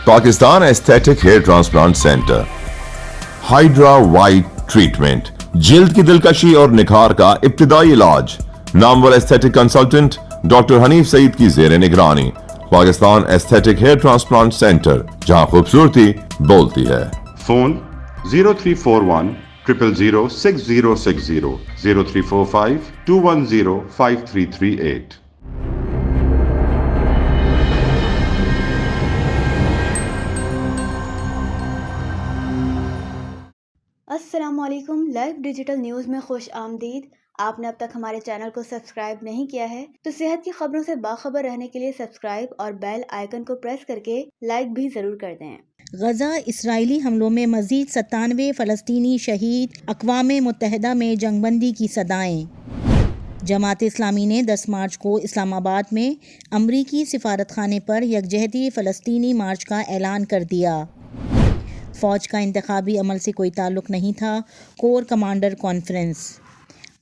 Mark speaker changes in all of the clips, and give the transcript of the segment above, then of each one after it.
Speaker 1: Pakistan aesthetic hair transplant centre, hydra white treatment, جلد کی دلکشی اور نکھار کا ابتدائی علاج، نامور aesthetic consultant doctor Hanif Saeed کی زیر نگرانی۔ Pakistan aesthetic hair transplant centre, جہاں خوبصورتی بولتی ہے۔
Speaker 2: فون 0341 000 6060 0345 210 5338۔
Speaker 3: السلام علیکم، لائیو ڈیجیٹل نیوز میں خوش آمدید۔ آپ نے اب تک ہمارے چینل کو سبسکرائب نہیں کیا ہے تو صحت کی خبروں سے باخبر رہنے کے لیے سبسکرائب اور بیل آئیکن کو پریس کر کے لائک بھی ضرور کر دیں۔
Speaker 4: غزہ اسرائیلی حملوں میں مزید 97 فلسطینی شہید، اقوام متحدہ میں جنگ بندی کی صدائیں۔ جماعت اسلامی نے 10 مارچ کو اسلام آباد میں امریکی سفارت خانے پر یکجہتی فلسطینی مارچ کا اعلان کر دیا۔ فوج کا انتخابی عمل سے کوئی تعلق نہیں تھا، کور کمانڈر کانفرنس۔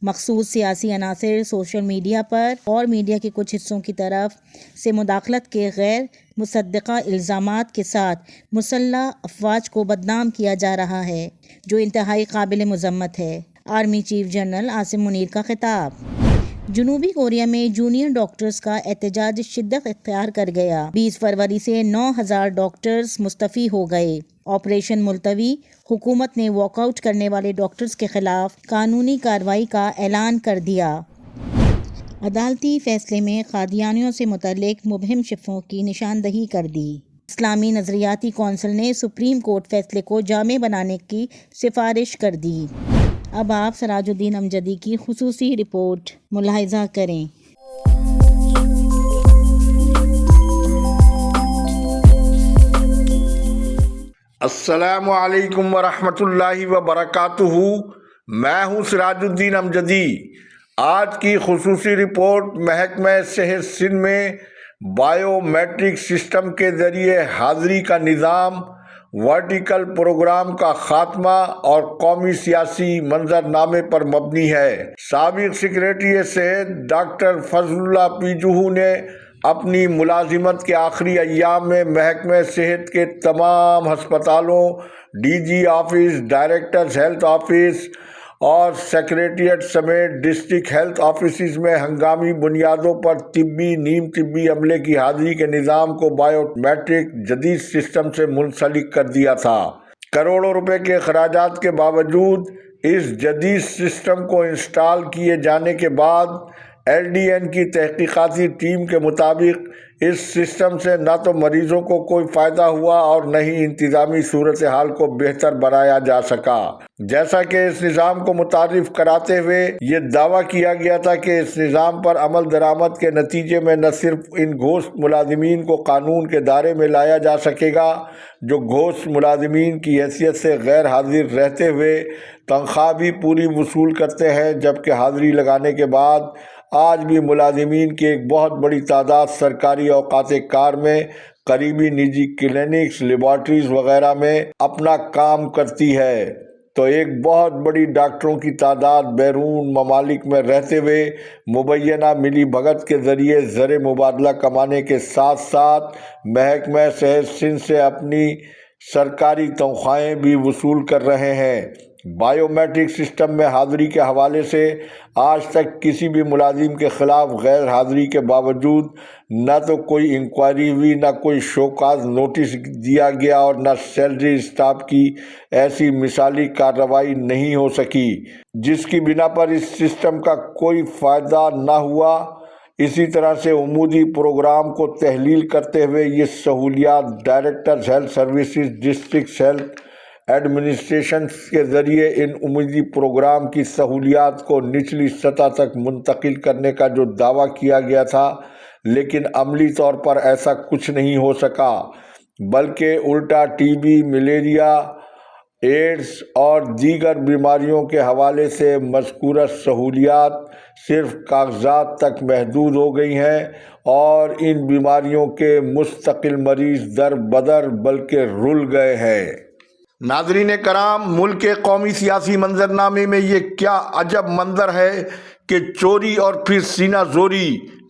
Speaker 4: مخصوص سیاسی عناصر سوشل میڈیا پر اور میڈیا کے کچھ حصوں کی طرف سے مداخلت کے غیر مصدقہ الزامات کے ساتھ مسلح افواج کو بدنام کیا جا رہا ہے، جو انتہائی قابل مذمت ہے۔ Army chief general Asim Munir کا خطاب۔ جنوبی کوریا میں جونیئر ڈاکٹرز کا احتجاج شدت اختیار کر گیا۔ 20 فروری سے 9000 ڈاکٹرز مستعفی ہو گئے۔ آپریشن ملتوی، حکومت نے واک آؤٹ کرنے والے ڈاکٹرز کے خلاف قانونی کارروائی کا اعلان کر دیا۔ عدالتی فیصلے میں قادیانیوں سے متعلق مبہم شفوں کی نشاندہی کر دی۔ اسلامی نظریاتی کونسل نے سپریم کورٹ فیصلے کو جامع بنانے کی سفارش کر دی۔ اب آپ سراج الدین امجدی کی خصوصی رپورٹ ملاحظہ کریں۔
Speaker 5: السلام علیکم ورحمۃ اللہ وبرکاتہ۔ میں ہوں سراج الدین امجدی۔ آج کی خصوصی رپورٹ محکمہ صحت سندھ میں بائیو میٹرک سسٹم کے ذریعے حاضری کا نظام، ورٹیکل پروگرام کا خاتمہ اور قومی سیاسی منظرنامے پر مبنی ہے۔ سابق سیکریٹری صحت ڈاکٹر فضل اللہ پی جوہو نے اپنی ملازمت کے آخری ایام میں محکمہ صحت کے تمام ہسپتالوں، D G office, directors health office اور سیکریٹریٹ سمیت ڈسٹرکٹ ہیلتھ آفیسز میں ہنگامی بنیادوں پر طبی، نیم طبی عملے کی حاضری کے نظام کو بائیو میٹرک جدید سسٹم سے منسلک کر دیا تھا۔ کروڑوں روپے کے اخراجات کے باوجود اس جدید سسٹم کو انسٹال کیے جانے کے بعد ایل ڈی این کی تحقیقاتی ٹیم کے مطابق اس سسٹم سے نہ تو مریضوں کو کوئی فائدہ ہوا اور نہ ہی انتظامی صورتحال کو بہتر بنایا جا سکا۔ جیسا کہ اس نظام کو متعارف کراتے ہوئے یہ دعویٰ کیا گیا تھا کہ اس نظام پر عمل درآمد کے نتیجے میں نہ صرف ان گھوست ملازمین کو قانون کے دائرے میں لایا جا سکے گا جو گھوست ملازمین کی حیثیت سے غیر حاضر رہتے ہوئے تنخواہ بھی پوری وصول کرتے ہیں، جبکہ حاضری لگانے کے بعد آج بھی ملازمین کی ایک بہت بڑی تعداد سرکاری اوقات کار میں قریبی نجی کلینکس، لیبارٹریز وغیرہ میں اپنا کام کرتی ہے، تو ایک بہت بڑی ڈاکٹروں کی تعداد بیرون ممالک میں رہتے ہوئے مبینہ ملی بھگت کے ذریعے زر مبادلہ کمانے کے ساتھ ساتھ محکمہ صحت سندھ سے اپنی سرکاری تنخواہیں بھی وصول کر رہے ہیں۔ بائیو میٹرک سسٹم میں حاضری کے حوالے سے آج تک کسی بھی ملازم کے خلاف غیر حاضری کے باوجود نہ تو کوئی انکوائری ہوئی، نہ کوئی شوکاز نوٹس دیا گیا اور نہ سیلری اسٹاف کی ایسی مثالی کارروائی نہیں ہو سکی، جس کی بنا پر اس سسٹم کا کوئی فائدہ نہ ہوا۔ اسی طرح سے عمودی پروگرام کو تحلیل کرتے ہوئے یہ سہولیات directors health services, district health administration کے ذریعے ان عمودی پروگرام کی سہولیات کو نچلی سطح تک منتقل کرنے کا جو دعویٰ کیا گیا تھا، لیکن عملی طور پر ایسا کچھ نہیں ہو سکا، بلکہ الٹا ٹی بی، ملیریا، ایڈز اور دیگر بیماریوں کے حوالے سے مذکورہ سہولیات صرف کاغذات تک محدود ہو گئی ہیں اور ان بیماریوں کے مستقل مریض در بدر بلکہ رل گئے ہیں۔ ناظرین کرام، ملک کے قومی سیاسی منظرنامے میں یہ کیا عجب منظر ہے کہ چوری اور پھر سینہ زوری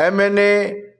Speaker 5: MNA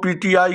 Speaker 5: PTI